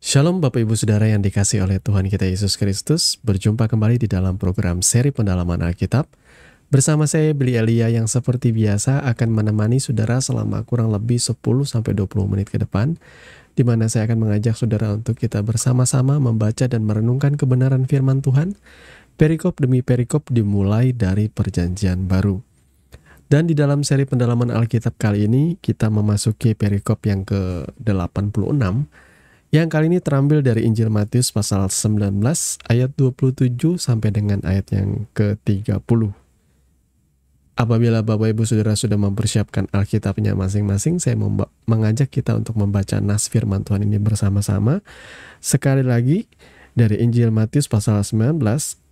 Shalom Bapak Ibu Saudara yang dikasihi oleh Tuhan kita Yesus Kristus. Berjumpa kembali di dalam program seri pendalaman Alkitab. Bersama saya Billy Elia yang seperti biasa akan menemani saudara selama kurang lebih 10-20 menit ke depan, di mana saya akan mengajak saudara untuk kita bersama-sama membaca dan merenungkan kebenaran firman Tuhan, perikop demi perikop dimulai dari perjanjian baru. Dan di dalam seri pendalaman Alkitab kali ini, kita memasuki perikop yang ke-86, yang kali ini terambil dari Injil Matius pasal 19 ayat 27 sampai dengan ayat yang ke-30. Apabila Bapak Ibu Saudara sudah mempersiapkan Alkitabnya masing-masing, saya mengajak kita untuk membaca nas firman Tuhan ini bersama-sama. Sekali lagi dari Injil Matius pasal 19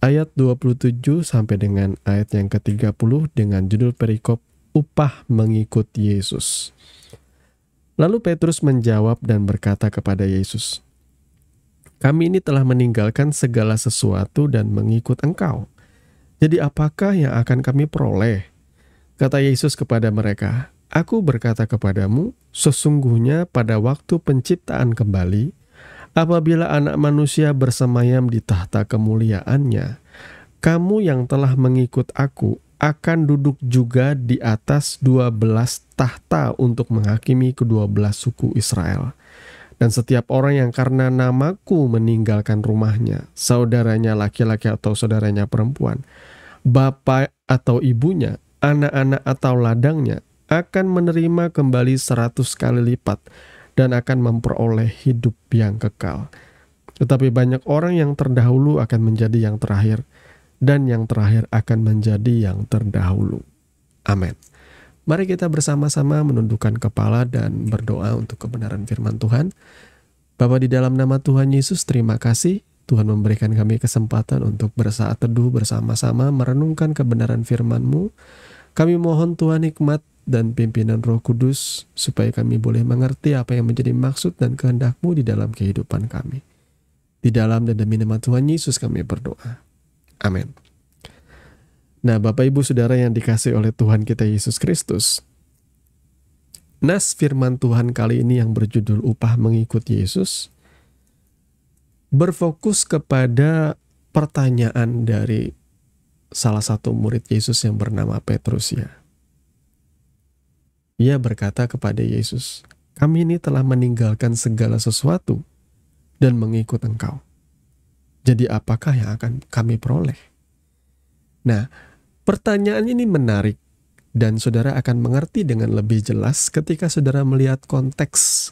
ayat 27 sampai dengan ayat yang ke-30 dengan judul perikop upah mengikut Yesus. Lalu Petrus menjawab dan berkata kepada Yesus, "Kami ini telah meninggalkan segala sesuatu dan mengikut Engkau. Jadi apakah yang akan kami peroleh?" Kata Yesus kepada mereka, "Aku berkata kepadamu, sesungguhnya pada waktu penciptaan kembali, apabila Anak Manusia bersemayam di tahta kemuliaannya, kamu yang telah mengikut Aku akan duduk juga di atas 12 tahta untuk menghakimi ke-12 suku Israel. Dan setiap orang yang karena namaku meninggalkan rumahnya, saudaranya laki-laki atau saudaranya perempuan, bapak atau ibunya, anak-anak atau ladangnya, akan menerima kembali 100 kali lipat dan akan memperoleh hidup yang kekal. Tetapi banyak orang yang terdahulu akan menjadi yang terakhir, dan yang terakhir akan menjadi yang terdahulu." Amin. Mari kita bersama-sama menundukkan kepala dan berdoa untuk kebenaran firman Tuhan. Bapa, di dalam nama Tuhan Yesus, terima kasih Tuhan memberikan kami kesempatan untuk bersaat teduh bersama-sama merenungkan kebenaran firman-Mu. Kami mohon Tuhan hikmat dan pimpinan Roh Kudus supaya kami boleh mengerti apa yang menjadi maksud dan kehendak-Mu di dalam kehidupan kami. Di dalam dan demi nama Tuhan Yesus kami berdoa. Amin. Nah, Bapak Ibu Saudara yang dikasihi oleh Tuhan kita Yesus Kristus, nas firman Tuhan kali ini yang berjudul upah mengikut Yesus berfokus kepada pertanyaan dari salah satu murid Yesus yang bernama Petrus ya. Ia berkata kepada Yesus, "Kami ini telah meninggalkan segala sesuatu dan mengikut Engkau. Jadi apakah yang akan kami peroleh?" Nah, pertanyaan ini menarik dan saudara akan mengerti dengan lebih jelas ketika saudara melihat konteks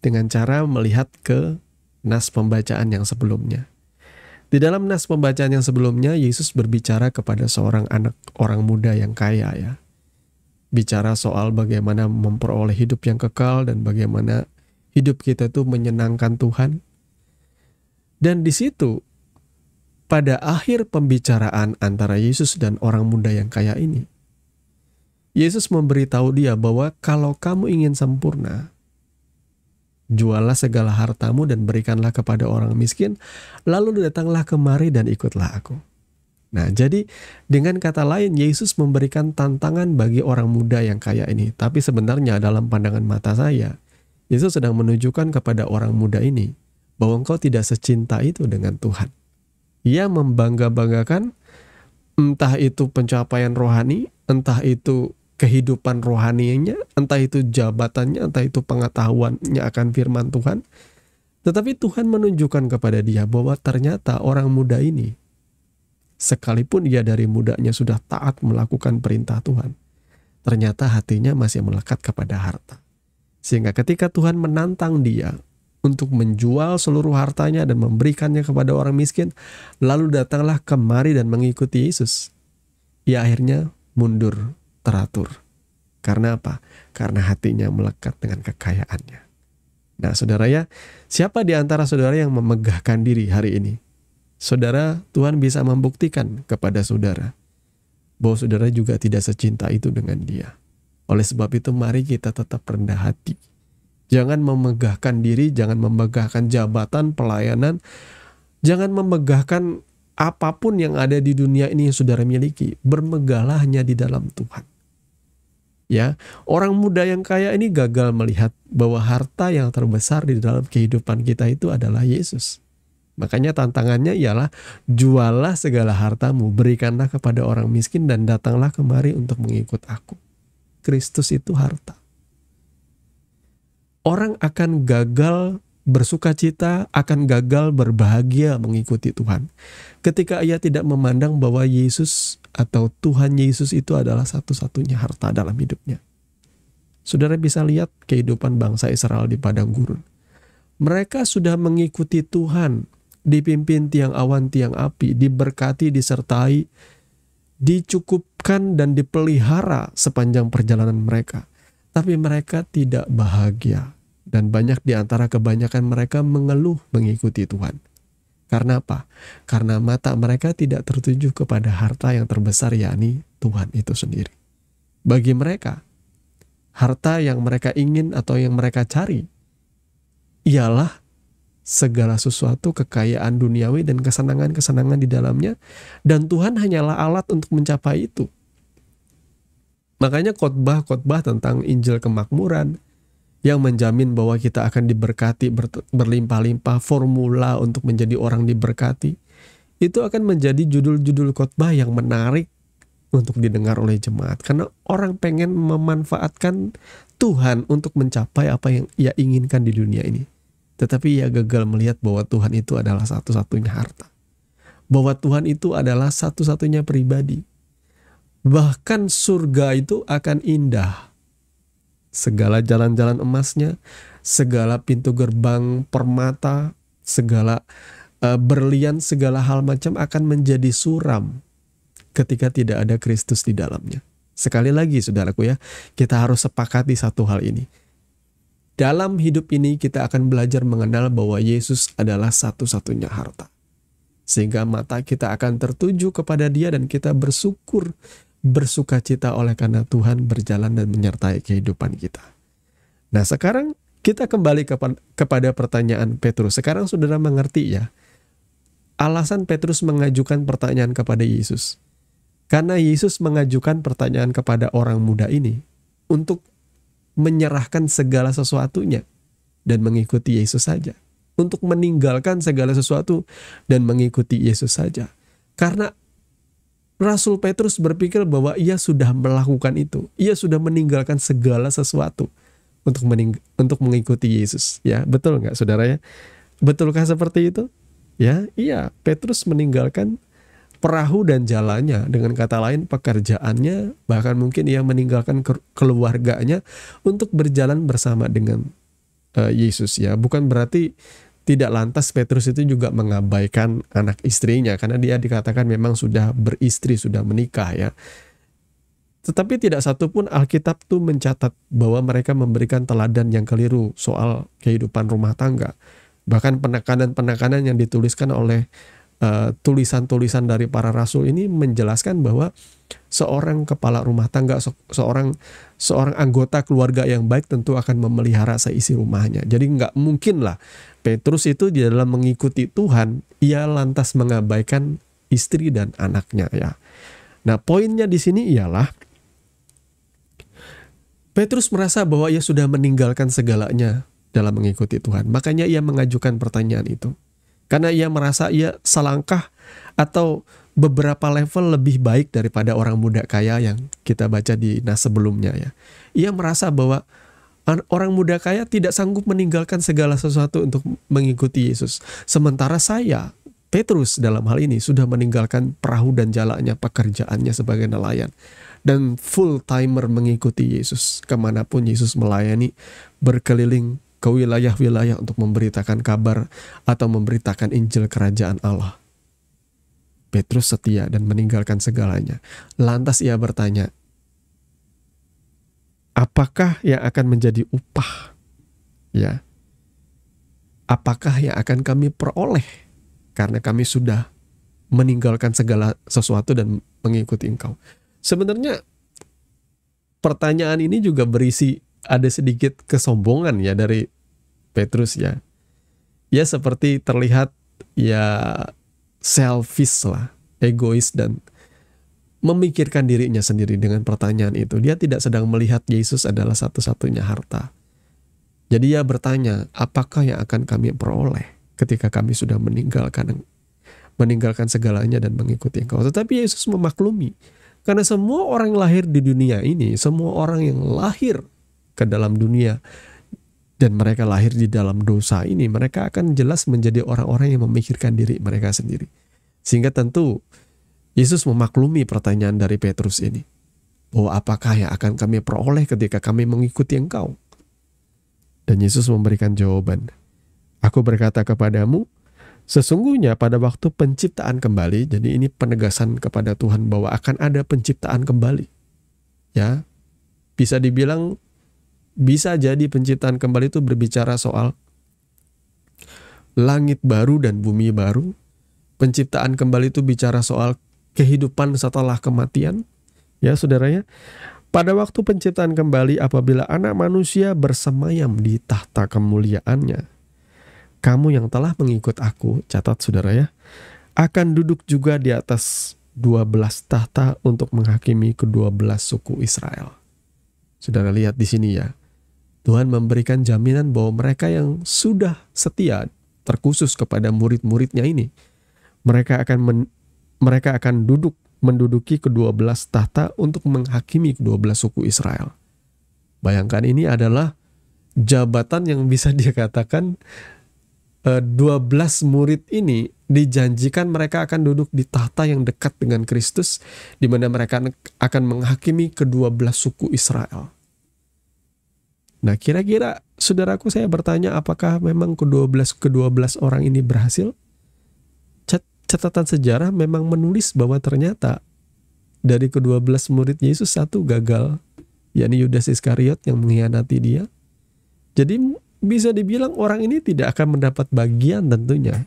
dengan cara melihat ke nas pembacaan yang sebelumnya. Di dalam nas pembacaan yang sebelumnya, Yesus berbicara kepada seorang anak orang muda yang kaya ya. Bicara soal bagaimana memperoleh hidup yang kekal dan bagaimana hidup kita itu menyenangkan Tuhan. Dan di situ, pada akhir pembicaraan antara Yesus dan orang muda yang kaya ini, Yesus memberitahu dia bahwa kalau kamu ingin sempurna, jualah segala hartamu dan berikanlah kepada orang miskin, lalu datanglah kemari dan ikutlah Aku. Nah, jadi dengan kata lain, Yesus memberikan tantangan bagi orang muda yang kaya ini. Tapi sebenarnya dalam pandangan mata saya, Yesus sedang menunjukkan kepada orang muda ini bahwa engkau tidak secinta itu dengan Tuhan. Ia membangga-banggakan entah itu pencapaian rohani, entah itu kehidupan rohaninya, entah itu jabatannya, entah itu pengetahuannya akan firman Tuhan. Tetapi Tuhan menunjukkan kepada dia bahwa ternyata orang muda ini, sekalipun ia dari mudanya sudah taat melakukan perintah Tuhan, ternyata hatinya masih melekat kepada harta. Sehingga ketika Tuhan menantang dia untuk menjual seluruh hartanya dan memberikannya kepada orang miskin, lalu datanglah kemari dan mengikuti Yesus, ia akhirnya mundur teratur. Karena apa? Karena hatinya melekat dengan kekayaannya. Nah, saudara ya, siapa di antara saudara yang memegahkan diri hari ini? Saudara, Tuhan bisa membuktikan kepada saudara bahwa saudara juga tidak secinta itu dengan Dia. Oleh sebab itu, mari kita tetap rendah hati. Jangan memegahkan diri, jangan memegahkan jabatan, pelayanan. Jangan memegahkan apapun yang ada di dunia ini yang saudara miliki. Bermegahlah hanya di dalam Tuhan. Ya, orang muda yang kaya ini gagal melihat bahwa harta yang terbesar di dalam kehidupan kita itu adalah Yesus. Makanya tantangannya ialah jualah segala hartamu, berikanlah kepada orang miskin dan datanglah kemari untuk mengikut aku. Kristus itu harta. Orang akan gagal bersukacita, akan gagal berbahagia mengikuti Tuhan ketika ia tidak memandang bahwa Yesus atau Tuhan Yesus itu adalah satu-satunya harta dalam hidupnya. Saudara bisa lihat kehidupan bangsa Israel di padang gurun. Mereka sudah mengikuti Tuhan, dipimpin tiang awan, tiang api, diberkati, disertai, dicukupkan dan dipelihara sepanjang perjalanan mereka. Tapi mereka tidak bahagia. Dan banyak di antara kebanyakan mereka mengeluh mengikuti Tuhan. Karena apa? Karena mata mereka tidak tertuju kepada harta yang terbesar, yakni Tuhan itu sendiri. Bagi mereka, harta yang mereka ingin atau yang mereka cari ialah segala sesuatu, kekayaan duniawi dan kesenangan-kesenangan di dalamnya, dan Tuhan hanyalah alat untuk mencapai itu. Makanya khotbah-khotbah tentang Injil kemakmuran yang menjamin bahwa kita akan diberkati berlimpah-limpah, formula untuk menjadi orang diberkati, itu akan menjadi judul-judul khotbah yang menarik untuk didengar oleh jemaat. Karena orang pengen memanfaatkan Tuhan untuk mencapai apa yang ia inginkan di dunia ini. Tetapi ia gagal melihat bahwa Tuhan itu adalah satu-satunya harta. Bahwa Tuhan itu adalah satu-satunya pribadi. Bahkan surga itu akan indah. Segala jalan-jalan emasnya, segala pintu gerbang permata, segala berlian, segala hal macam akan menjadi suram ketika tidak ada Kristus di dalamnya. Sekali lagi saudaraku ya, kita harus sepakati satu hal ini. Dalam hidup ini kita akan belajar mengenal bahwa Yesus adalah satu-satunya harta. Sehingga mata kita akan tertuju kepada Dia dan kita bersyukur, bersukacita oleh karena Tuhan berjalan dan menyertai kehidupan kita. Nah sekarang kita kembali kepada pertanyaan Petrus. Sekarang saudara mengerti ya, alasan Petrus mengajukan pertanyaan kepada Yesus. Karena Yesus mengajukan pertanyaan kepada orang muda ini untuk menyerahkan segala sesuatunya dan mengikuti Yesus saja. Untuk meninggalkan segala sesuatu dan mengikuti Yesus saja. Karena Rasul Petrus berpikir bahwa ia sudah melakukan itu. Ia sudah meninggalkan segala sesuatu untuk mengikuti Yesus. Ya, betul nggak saudara ya? Betulkah seperti itu? Ya, iya. Petrus meninggalkan perahu dan jalannya. Dengan kata lain pekerjaannya, bahkan mungkin ia meninggalkan keluarganya untuk berjalan bersama dengan Yesus ya. Bukan berarti tidak lantas Petrus itu juga mengabaikan anak istrinya, karena dia dikatakan memang sudah beristri, sudah menikah ya. Tetapi tidak satupun Alkitab tuh mencatat bahwa mereka memberikan teladan yang keliru soal kehidupan rumah tangga. Bahkan penekanan-penekanan yang dituliskan oleh tulisan-tulisan dari para rasul ini menjelaskan bahwa seorang kepala rumah tangga, seorang anggota keluarga yang baik tentu akan memelihara seisi rumahnya. Jadi nggak mungkin lah Petrus itu di dalam mengikuti Tuhan, ia lantas mengabaikan istri dan anaknya ya. Nah poinnya di sini ialah Petrus merasa bahwa ia sudah meninggalkan segalanya dalam mengikuti Tuhan. Makanya ia mengajukan pertanyaan itu. Karena ia merasa ia selangkah atau beberapa level lebih baik daripada orang muda kaya yang kita baca di nas sebelumnya ya. Ia merasa bahwa orang muda kaya tidak sanggup meninggalkan segala sesuatu untuk mengikuti Yesus. Sementara saya, Petrus dalam hal ini sudah meninggalkan perahu dan jalannya, pekerjaannya sebagai nelayan. Dan full timer mengikuti Yesus. Kemanapun Yesus melayani, berkeliling ke wilayah-wilayah untuk memberitakan kabar atau memberitakan Injil Kerajaan Allah. Petrus setia dan meninggalkan segalanya. Lantas ia bertanya, apakah yang akan menjadi upah? Ya. Apakah yang akan kami peroleh karena kami sudah meninggalkan segala sesuatu dan mengikuti Engkau? Sebenarnya pertanyaan ini juga berisi ada sedikit kesombongan ya dari Petrus ya. Ya seperti terlihat ya selfish lah, egois dan memikirkan dirinya sendiri dengan pertanyaan itu. Dia tidak sedang melihat Yesus adalah satu-satunya harta. Jadi ia bertanya, apakah yang akan kami peroleh ketika kami sudah meninggalkan segalanya dan mengikuti Engkau. Tetapi Yesus memaklumi, karena semua orang yang lahir di dunia ini, semua orang yang lahir ke dalam dunia dan mereka lahir di dalam dosa ini, mereka akan jelas menjadi orang-orang yang memikirkan diri mereka sendiri. Sehingga tentu Yesus memaklumi pertanyaan dari Petrus ini, bahwa apakah yang akan kami peroleh ketika kami mengikuti Engkau? Dan Yesus memberikan jawaban, aku berkata kepadamu, sesungguhnya pada waktu penciptaan kembali, jadi ini penegasan kepada Tuhan bahwa akan ada penciptaan kembali. Ya, bisa dibilang, bisa jadi penciptaan kembali itu berbicara soal langit baru dan bumi baru. Penciptaan kembali itu bicara soal kehidupan setelah kematian. Ya saudara ya, pada waktu penciptaan kembali apabila anak manusia bersemayam di tahta kemuliaannya, kamu yang telah mengikut aku, catat saudara ya, akan duduk juga di atas 12 tahta untuk menghakimi ke-12 suku Israel. Saudara lihat di sini ya, Tuhan memberikan jaminan bahwa mereka yang sudah setia, terkhusus kepada murid-muridnya ini, mereka akan menduduki ke-12 tahta untuk menghakimi ke-12 suku Israel. Bayangkan, ini adalah jabatan yang bisa dikatakan 12 murid ini dijanjikan mereka akan duduk di tahta yang dekat dengan Kristus, di mana mereka akan menghakimi ke-12 suku Israel. Nah, kira-kira saudaraku, saya bertanya, apakah memang ke-12 orang ini berhasil? Catatan sejarah memang menulis bahwa ternyata dari ke-12 murid Yesus, satu gagal, yakni Yudas Iskariot yang mengkhianati dia. Jadi bisa dibilang orang ini tidak akan mendapat bagian tentunya.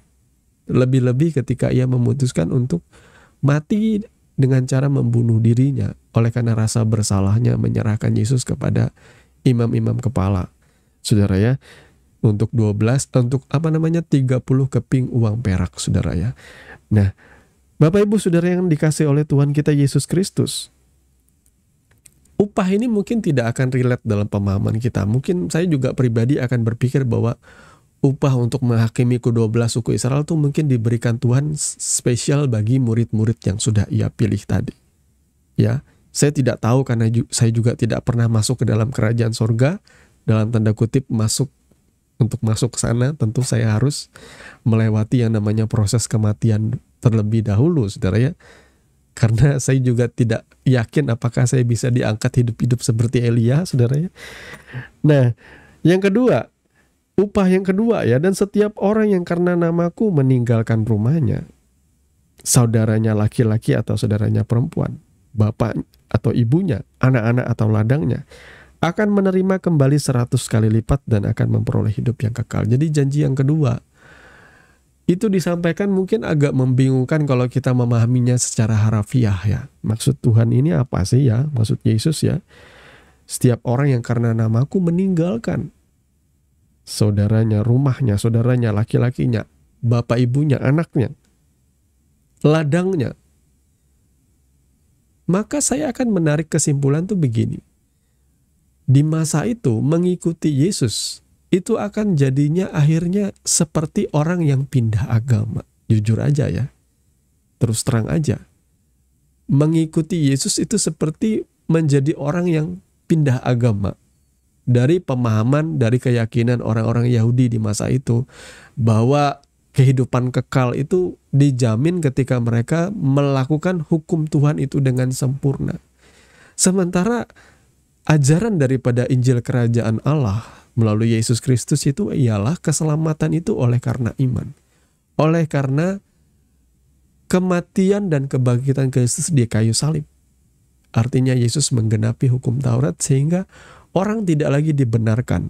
Lebih-lebih ketika ia memutuskan untuk mati dengan cara membunuh dirinya oleh karena rasa bersalahnya menyerahkan Yesus kepada imam-imam kepala. Saudara ya, untuk 30 keping uang perak, saudara ya. Nah, Bapak Ibu saudara yang dikasih oleh Tuhan kita Yesus Kristus, upah ini mungkin tidak akan relate dalam pemahaman kita. Mungkin saya juga pribadi akan berpikir bahwa upah untuk menghakimi ke-12 suku Israel itu mungkin diberikan Tuhan spesial bagi murid-murid yang sudah ia pilih tadi. Ya, saya tidak tahu karena saya juga tidak pernah masuk ke dalam kerajaan sorga, dalam tanda kutip masuk. Untuk masuk ke sana tentu saya harus melewati yang namanya proses kematian terlebih dahulu, saudara ya. Karena saya juga tidak yakin apakah saya bisa diangkat hidup-hidup seperti Elia, saudara ya. Nah, yang kedua, upah yang kedua ya, dan setiap orang yang karena namaku meninggalkan rumahnya, saudaranya laki-laki atau saudaranya perempuan, bapak atau ibunya, anak-anak atau ladangnya, akan menerima kembali 100 kali lipat dan akan memperoleh hidup yang kekal. Jadi janji yang kedua itu disampaikan mungkin agak membingungkan kalau kita memahaminya secara harafiah ya. Maksud Tuhan ini apa sih ya? Maksud Yesus ya, setiap orang yang karena namaku meninggalkan saudaranya, rumahnya, saudaranya, laki-lakinya, bapak ibunya, anaknya, ladangnya, maka saya akan menarik kesimpulan tuh begini. Di masa itu mengikuti Yesus itu akan jadinya akhirnya seperti orang yang pindah agama. Jujur aja ya, terus terang aja, mengikuti Yesus itu seperti menjadi orang yang pindah agama. Dari pemahaman, dari keyakinan orang-orang Yahudi di masa itu, bahwa kehidupan kekal itu dijamin ketika mereka melakukan hukum Tuhan itu dengan sempurna. Sementara ajaran daripada Injil Kerajaan Allah melalui Yesus Kristus itu ialah keselamatan itu oleh karena iman. Oleh karena kematian dan kebangkitan Kristus di kayu salib. Artinya Yesus menggenapi hukum Taurat sehingga orang tidak lagi dibenarkan.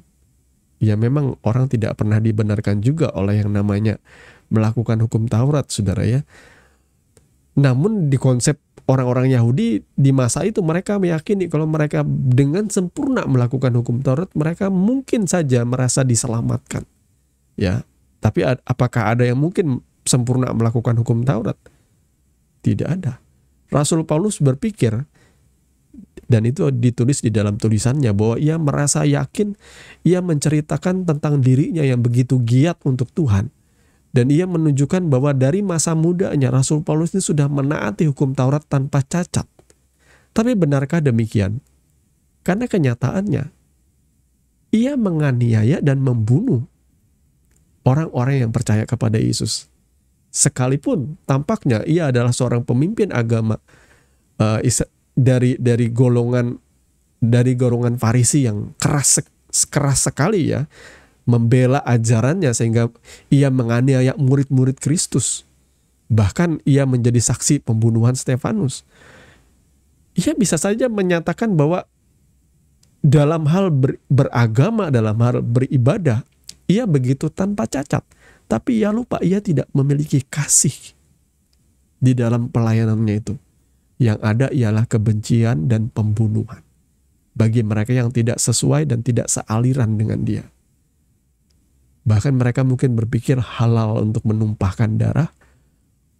Ya memang orang tidak pernah dibenarkan juga oleh yang namanya melakukan hukum Taurat, saudara ya. Namun di konsep orang-orang Yahudi di masa itu, mereka meyakini kalau mereka dengan sempurna melakukan hukum Taurat, mereka mungkin saja merasa diselamatkan. Ya, tapi apakah ada yang mungkin sempurna melakukan hukum Taurat? Tidak ada. Rasul Paulus berpikir, dan itu ditulis di dalam tulisannya, bahwa ia merasa yakin, ia menceritakan tentang dirinya yang begitu giat untuk Tuhan. Dan ia menunjukkan bahwa dari masa mudanya Rasul Paulus ini sudah menaati hukum Taurat tanpa cacat. Tapi benarkah demikian? Karena kenyataannya, ia menganiaya dan membunuh orang-orang yang percaya kepada Yesus. Sekalipun tampaknya ia adalah seorang pemimpin agama dari golongan Farisi yang keras sekali ya, membela ajarannya sehingga ia menganiaya murid-murid Kristus. Bahkan ia menjadi saksi pembunuhan Stefanus. Ia bisa saja menyatakan bahwa dalam hal beragama, dalam hal beribadah, ia begitu tanpa cacat. Tapi ia lupa, ia tidak memiliki kasih di dalam pelayanannya itu. Yang ada ialah kebencian dan pembunuhan bagi mereka yang tidak sesuai dan tidak sealiran dengan dia. Bahkan mereka mungkin berpikir halal untuk menumpahkan darah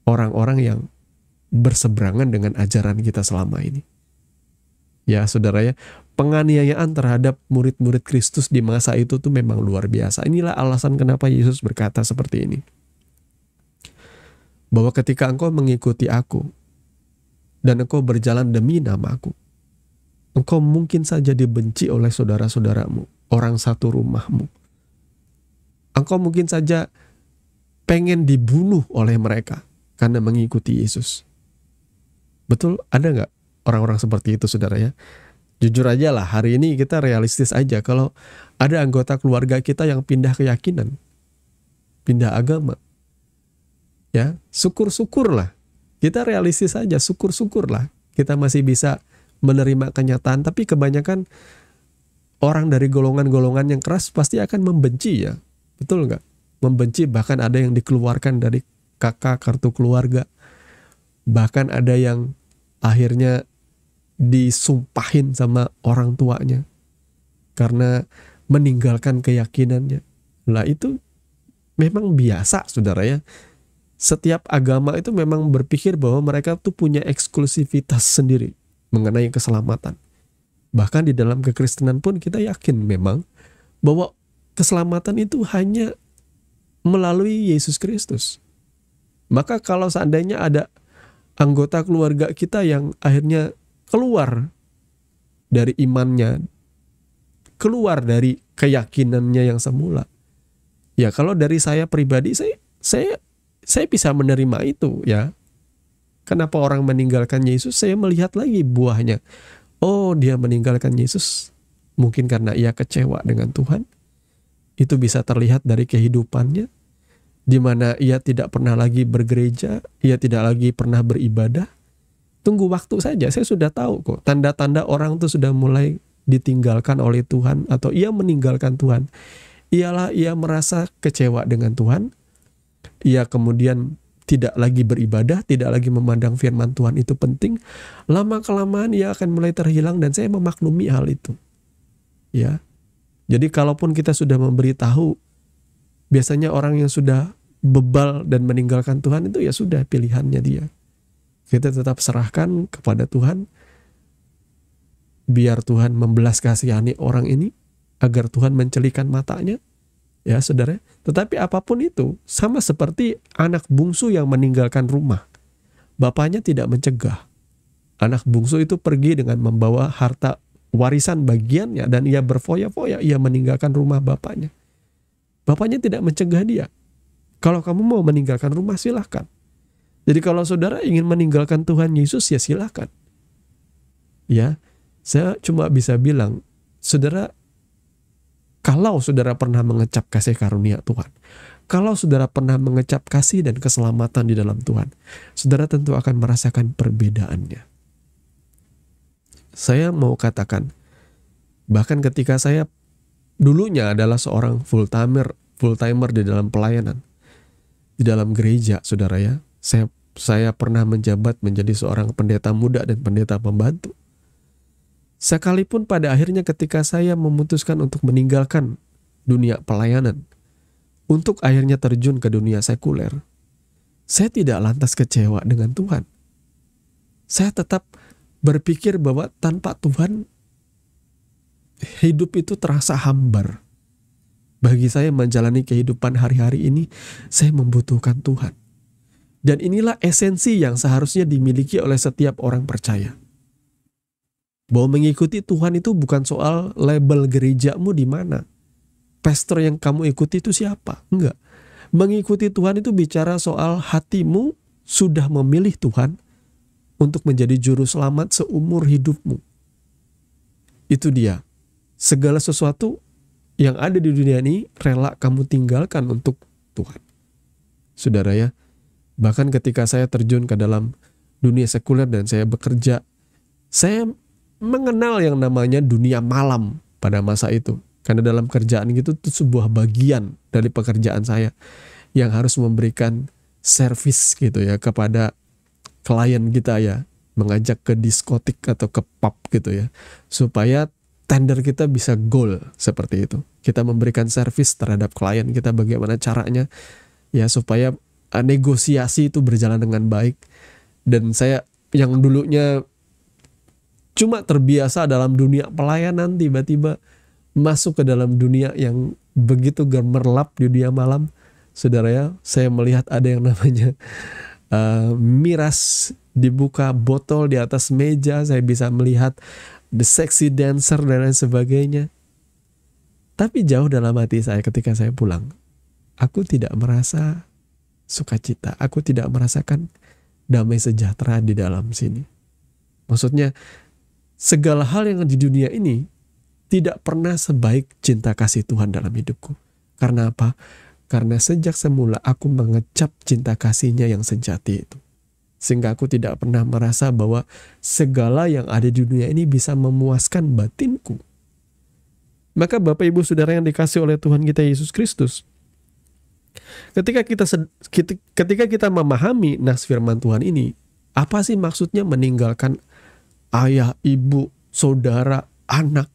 orang-orang yang berseberangan dengan ajaran kita selama ini. Ya saudara ya, penganiayaan terhadap murid-murid Kristus di masa itu tuh memang luar biasa. Inilah alasan kenapa Yesus berkata seperti ini. Bahwa ketika engkau mengikuti aku, dan engkau berjalan demi namaku, engkau mungkin saja dibenci oleh saudara-saudaramu, orang satu rumahmu. Engkau mungkin saja pengen dibunuh oleh mereka karena mengikuti Yesus. Betul, ada nggak orang-orang seperti itu saudara ya? Jujur aja lah, hari ini kita realistis aja. Kalau ada anggota keluarga kita yang pindah keyakinan, pindah agama, ya syukur-syukur lah. Kita realistis aja, syukur-syukur lah. Kita masih bisa menerima kenyataan, tapi kebanyakan orang dari golongan-golongan yang keras pasti akan membenci ya. Betul nggak? Membenci, bahkan ada yang dikeluarkan dari kakak kartu keluarga. Bahkan ada yang akhirnya disumpahin sama orang tuanya karena meninggalkan keyakinannya. Lah itu memang biasa saudara ya. Setiap agama itu memang berpikir bahwa mereka tuh punya eksklusivitas sendiri mengenai keselamatan. Bahkan di dalam kekristenan pun kita yakin memang bahwa keselamatan itu hanya melalui Yesus Kristus. Maka kalau seandainya ada anggota keluarga kita yang akhirnya keluar dari imannya, keluar dari keyakinannya yang semula, ya kalau dari saya pribadi, saya bisa menerima itu ya. Kenapa orang meninggalkan Yesus? Saya melihat lagi buahnya. Oh, dia meninggalkan Yesus mungkin karena ia kecewa dengan Tuhan. Itu bisa terlihat dari kehidupannya, di mana ia tidak pernah lagi bergereja, ia tidak lagi pernah beribadah. Tunggu waktu saja, saya sudah tahu kok. Tanda-tanda orang itu sudah mulai ditinggalkan oleh Tuhan atau ia meninggalkan Tuhan. Ialah ia merasa kecewa dengan Tuhan. Ia kemudian tidak lagi beribadah, tidak lagi memandang firman Tuhan itu penting. Lama-kelamaan ia akan mulai terhilang dan saya memaklumi hal itu. Ya. Jadi kalaupun kita sudah memberitahu, biasanya orang yang sudah bebal dan meninggalkan Tuhan itu ya sudah pilihannya dia. Kita tetap serahkan kepada Tuhan. Biar Tuhan membelas kasihani orang ini agar Tuhan mencelikan matanya. Ya saudara. Tetapi apapun itu sama seperti anak bungsu yang meninggalkan rumah. Bapaknya tidak mencegah. Anak bungsu itu pergi dengan membawa harta warisan bagiannya dan ia berfoya-foya, ia meninggalkan rumah bapaknya. Bapaknya tidak mencegah dia. Kalau kamu mau meninggalkan rumah silahkan. Jadi kalau saudara ingin meninggalkan Tuhan Yesus ya silahkan. Ya, saya cuma bisa bilang, saudara, kalau saudara pernah mengecap kasih karunia Tuhan, kalau saudara pernah mengecap kasih dan keselamatan di dalam Tuhan, saudara tentu akan merasakan perbedaannya. Saya mau katakan, bahkan ketika saya dulunya adalah seorang full timer di dalam pelayanan, di dalam gereja, saudara ya, saya pernah menjabat menjadi seorang pendeta muda dan pendeta pembantu. Sekalipun pada akhirnya ketika saya memutuskan untuk meninggalkan dunia pelayanan, untuk akhirnya terjun ke dunia sekuler, saya tidak lantas kecewa dengan Tuhan. Saya tetap berpikir bahwa tanpa Tuhan, hidup itu terasa hambar. Bagi saya menjalani kehidupan hari-hari ini, saya membutuhkan Tuhan. Dan inilah esensi yang seharusnya dimiliki oleh setiap orang percaya. Bahwa mengikuti Tuhan itu bukan soal label gerejamu di mana. Pastor yang kamu ikuti itu siapa? Enggak. Mengikuti Tuhan itu bicara soal hatimu sudah memilih Tuhan untuk menjadi juru selamat seumur hidupmu. Itu dia. Segala sesuatu yang ada di dunia ini rela kamu tinggalkan untuk Tuhan. Saudara ya, bahkan ketika saya terjun ke dalam dunia sekuler dan saya bekerja, saya mengenal yang namanya dunia malam pada masa itu. Karena dalam kerjaan gitu itu sebuah bagian dari pekerjaan saya yang harus memberikan servis gitu ya kepada klien kita ya, mengajak ke diskotik atau ke pub gitu ya, supaya tender kita bisa goal seperti itu. Kita memberikan servis terhadap klien kita, bagaimana caranya ya supaya negosiasi itu berjalan dengan baik. Dan saya yang dulunya cuma terbiasa dalam dunia pelayanan, tiba-tiba masuk ke dalam dunia yang begitu gemerlap di dunia malam. Saudara ya, saya melihat ada yang namanya miras dibuka, botol di atas meja, saya bisa melihat the sexy dancer dan lain sebagainya. Tapi jauh dalam hati saya ketika saya pulang, aku tidak merasa sukacita, aku tidak merasakan damai sejahtera di dalam sini. Maksudnya, segala hal yang di dunia ini tidak pernah sebaik cinta kasih Tuhan dalam hidupku. Karena apa? Karena sejak semula aku mengecap cinta kasih-Nya yang sejati itu. Sehingga aku tidak pernah merasa bahwa segala yang ada di dunia ini bisa memuaskan batinku. Maka Bapak Ibu Saudara yang dikasih oleh Tuhan kita Yesus Kristus, ketika kita memahami nas firman Tuhan ini, apa sih maksudnya meninggalkan ayah, ibu, saudara, anak?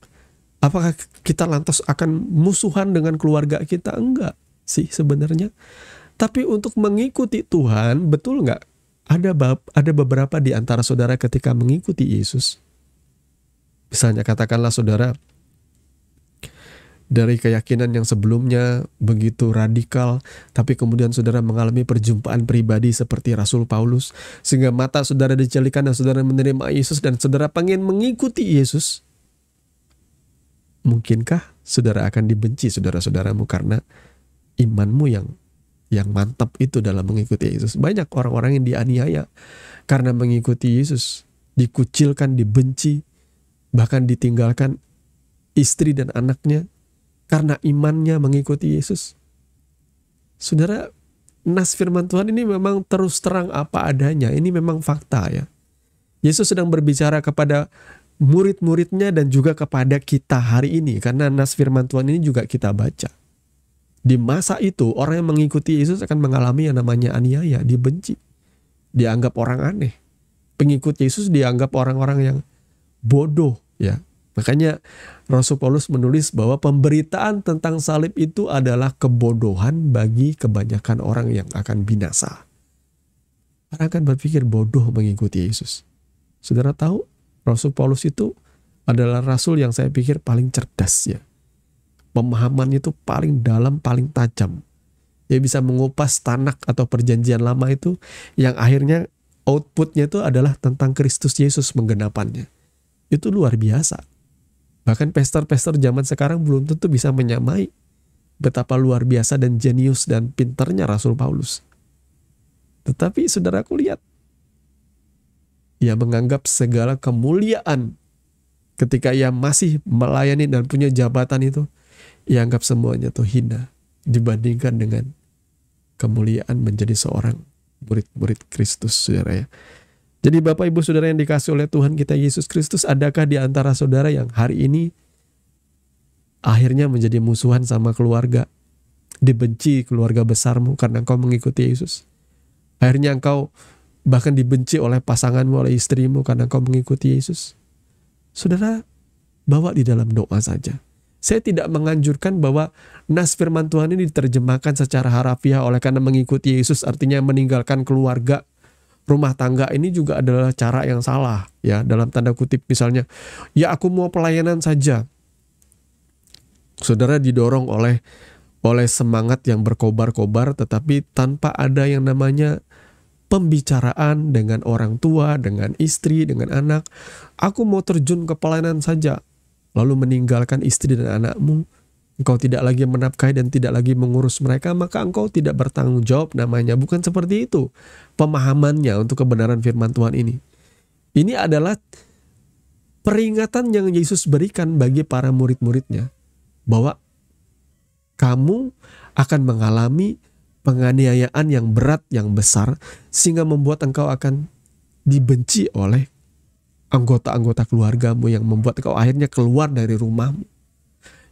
Apakah kita lantas akan musuhan dengan keluarga kita? Enggak sih sebenarnya. Tapi untuk mengikuti Tuhan, betul enggak? Ada beberapa di antara saudara ketika mengikuti Yesus. Misalnya katakanlah saudara, dari keyakinan yang sebelumnya begitu radikal, tapi kemudian saudara mengalami perjumpaan pribadi seperti Rasul Paulus, sehingga mata saudara dicelikan dan saudara menerima Yesus dan saudara pengen mengikuti Yesus. Mungkinkah saudara akan dibenci saudara-saudaramu karena imanmu yang mantap itu dalam mengikuti Yesus? Banyak orang-orang yang dianiaya karena mengikuti Yesus, dikucilkan, dibenci, bahkan ditinggalkan istri dan anaknya karena imannya mengikuti Yesus. Saudara, nas firman Tuhan ini memang terus terang apa adanya. Ini memang fakta ya. Yesus sedang berbicara kepada murid-muridnya dan juga kepada kita hari ini. Karena nas firman Tuhan ini juga kita baca. Di masa itu orang yang mengikuti Yesus akan mengalami yang namanya aniaya, dibenci, dianggap orang aneh. Pengikut Yesus dianggap orang-orang yang bodoh ya. Makanya Rasul Paulus menulis bahwa pemberitaan tentang salib itu adalah kebodohan bagi kebanyakan orang yang akan binasa. Orang akan berpikir bodoh mengikuti Yesus. Saudara tahu, Rasul Paulus itu adalah rasul yang saya pikir paling cerdas ya. Pemahamannya itu paling dalam, paling tajam. Dia bisa mengupas Tanak atau perjanjian lama itu yang akhirnya outputnya itu adalah tentang Kristus Yesus menggenapannya. Itu luar biasa. Bahkan pastor-pastor zaman sekarang belum tentu bisa menyamai betapa luar biasa dan jenius dan pintarnya Rasul Paulus. Tetapi saudaraku lihat, ia menganggap segala kemuliaan ketika ia masih melayani dan punya jabatan itu, ia anggap semuanya itu hina dibandingkan dengan kemuliaan menjadi seorang murid-murid Kristus, saudara ya. Jadi Bapak Ibu Saudara yang dikasih oleh Tuhan kita Yesus Kristus, adakah di antara saudara yang hari ini akhirnya menjadi musuhan sama keluarga, dibenci keluarga besarmu karena engkau mengikuti Yesus? Akhirnya engkau bahkan dibenci oleh pasanganmu, oleh istrimu karena engkau mengikuti Yesus? Saudara, bawa di dalam doa saja. Saya tidak menganjurkan bahwa nas firman Tuhan ini diterjemahkan secara harafiah oleh karena mengikuti Yesus artinya meninggalkan keluarga, rumah tangga ini juga adalah cara yang salah, ya, dalam tanda kutip. Misalnya, ya aku mau pelayanan saja. Saudara didorong oleh semangat yang berkobar-kobar, tetapi tanpa ada yang namanya pembicaraan dengan orang tua, dengan istri, dengan anak. Aku mau terjun ke pelayanan saja, lalu meninggalkan istri dan anakmu. Engkau tidak lagi menafkahi dan tidak lagi mengurus mereka, maka engkau tidak bertanggung jawab namanya. Bukan seperti itu pemahamannya untuk kebenaran firman Tuhan ini. Ini adalah peringatan yang Yesus berikan bagi para murid-muridnya, bahwa kamu akan mengalami penganiayaan yang berat, yang besar, sehingga membuat engkau akan dibenci oleh anggota-anggota keluargamu, yang membuat engkau akhirnya keluar dari rumahmu,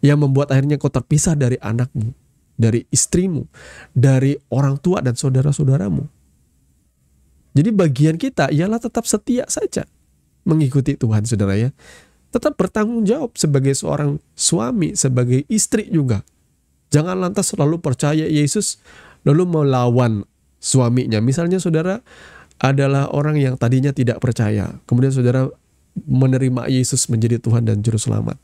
yang membuat akhirnya engkau terpisah dari anakmu, dari istrimu, dari orang tua dan saudara-saudaramu. Jadi bagian kita ialah tetap setia saja mengikuti Tuhan, saudara ya. Tetap bertanggung jawab sebagai seorang suami, sebagai istri juga. Jangan lantas selalu percaya Yesus lalu melawan suaminya. Misalnya saudara adalah orang yang tadinya tidak percaya, kemudian saudara menerima Yesus menjadi Tuhan dan Juru Selamat.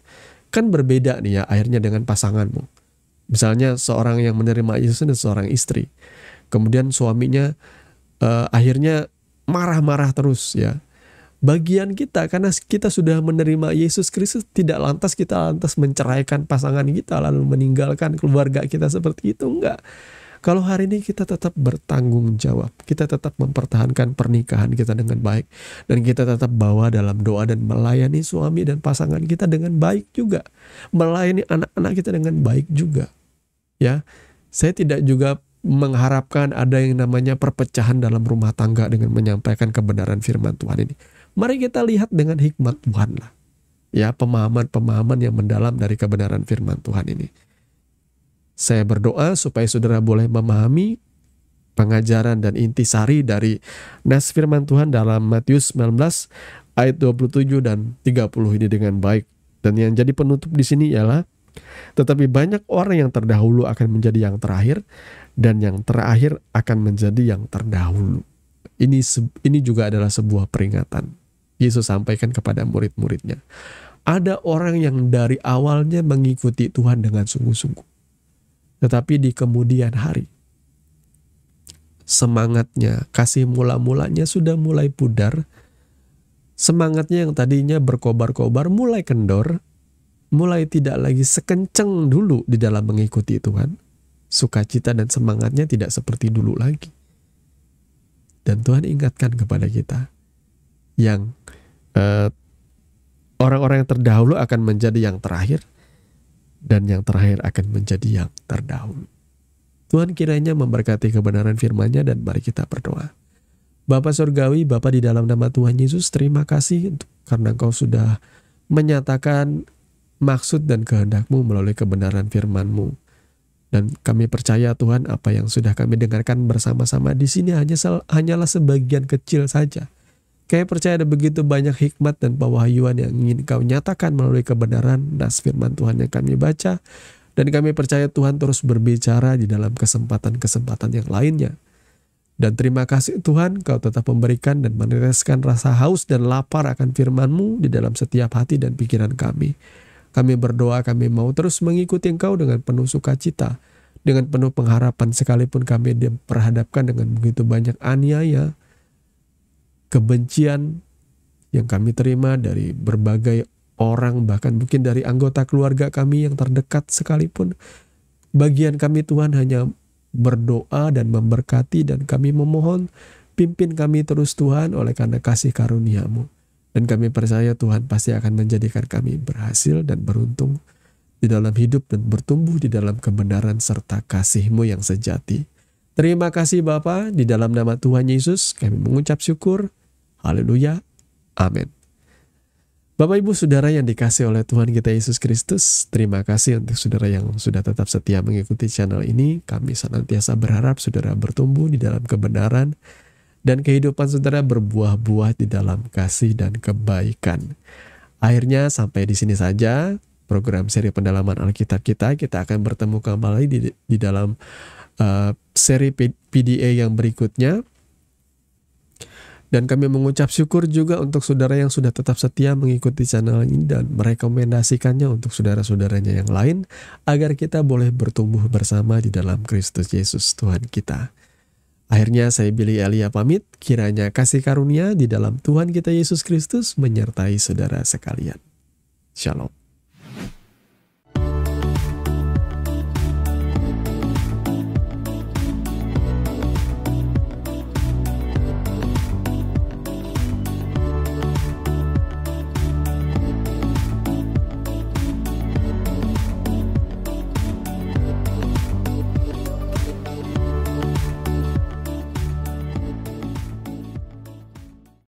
Kan berbeda nih ya akhirnya dengan pasanganmu. Misalnya seorang yang menerima Yesus dan seorang istri, kemudian suaminya akhirnya marah-marah terus ya. Bagian kita, karena kita sudah menerima Yesus Kristus, tidak lantas kita menceraikan pasangan kita lalu meninggalkan keluarga kita seperti itu, enggak. Kalau hari ini kita tetap bertanggung jawab, kita tetap mempertahankan pernikahan kita dengan baik, dan kita tetap bawa dalam doa dan melayani suami dan pasangan kita dengan baik juga, melayani anak-anak kita dengan baik juga. Ya, saya tidak juga mengharapkan ada yang namanya perpecahan dalam rumah tangga dengan menyampaikan kebenaran firman Tuhan ini. Mari kita lihat dengan hikmat Tuhan lah. Ya, pemahaman-pemahaman yang mendalam dari kebenaran firman Tuhan ini. Saya berdoa supaya saudara boleh memahami pengajaran dan intisari dari nas firman Tuhan dalam Matius 19 ayat 27 dan 30 ini dengan baik. Dan yang jadi penutup di sini ialah, tetapi banyak orang yang terdahulu akan menjadi yang terakhir, dan yang terakhir akan menjadi yang terdahulu. Ini juga adalah sebuah peringatan Yesus sampaikan kepada murid-muridnya. Ada orang yang dari awalnya mengikuti Tuhan dengan sungguh-sungguh, tetapi di kemudian hari semangatnya, kasih mula-mulanya sudah mulai pudar. Semangatnya yang tadinya berkobar-kobar mulai kendor, mulai tidak lagi sekencang dulu di dalam mengikuti Tuhan. Sukacita dan semangatnya tidak seperti dulu lagi. Dan Tuhan ingatkan kepada kita, yang orang-orang yang terdahulu akan menjadi yang terakhir, dan yang terakhir akan menjadi yang terdahulu. Tuhan kiranya memberkati kebenaran firman-Nya, dan mari kita berdoa. Bapa Surgawi, Bapa di dalam nama Tuhan Yesus, terima kasih karena Engkau sudah menyatakan maksud dan kehendak-Mu melalui kebenaran firman-Mu. Dan kami percaya Tuhan, apa yang sudah kami dengarkan bersama-sama di sini hanyalah sebagian kecil saja. Kami percaya ada begitu banyak hikmat dan pewahyuan yang ingin Kau nyatakan melalui kebenaran nas firman Tuhan yang kami baca. Dan kami percaya Tuhan terus berbicara di dalam kesempatan-kesempatan yang lainnya. Dan terima kasih Tuhan, Kau tetap memberikan dan menereskan rasa haus dan lapar akan firman-Mu di dalam setiap hati dan pikiran kami. Kami berdoa, kami mau terus mengikuti Engkau dengan penuh sukacita, dengan penuh pengharapan, sekalipun kami diperhadapkan dengan begitu banyak aniaya, kebencian yang kami terima dari berbagai orang, bahkan mungkin dari anggota keluarga kami yang terdekat sekalipun. Bagian kami Tuhan hanya berdoa dan memberkati, dan kami memohon pimpin kami terus Tuhan oleh karena kasih karunia-Mu. Dan kami percaya Tuhan pasti akan menjadikan kami berhasil dan beruntung di dalam hidup dan bertumbuh di dalam kebenaran serta kasih-Mu yang sejati. Terima kasih Bapa, di dalam nama Tuhan Yesus kami mengucap syukur. Haleluya. Amin. Bapak Ibu Saudara yang dikasih oleh Tuhan kita Yesus Kristus, terima kasih untuk saudara yang sudah tetap setia mengikuti channel ini. Kami senantiasa berharap saudara bertumbuh di dalam kebenaran, dan kehidupan saudara berbuah-buah di dalam kasih dan kebaikan. Akhirnya sampai di sini saja program seri pendalaman Alkitab kita. Kita akan bertemu kembali di dalam seri PDA yang berikutnya. Dan kami mengucap syukur juga untuk saudara yang sudah tetap setia mengikuti channel ini dan merekomendasikannya untuk saudara-saudaranya yang lain, agar kita boleh bertumbuh bersama di dalam Kristus Yesus Tuhan kita. Akhirnya saya Billy Elia pamit, kiranya kasih karunia di dalam Tuhan kita Yesus Kristus menyertai saudara sekalian. Shalom.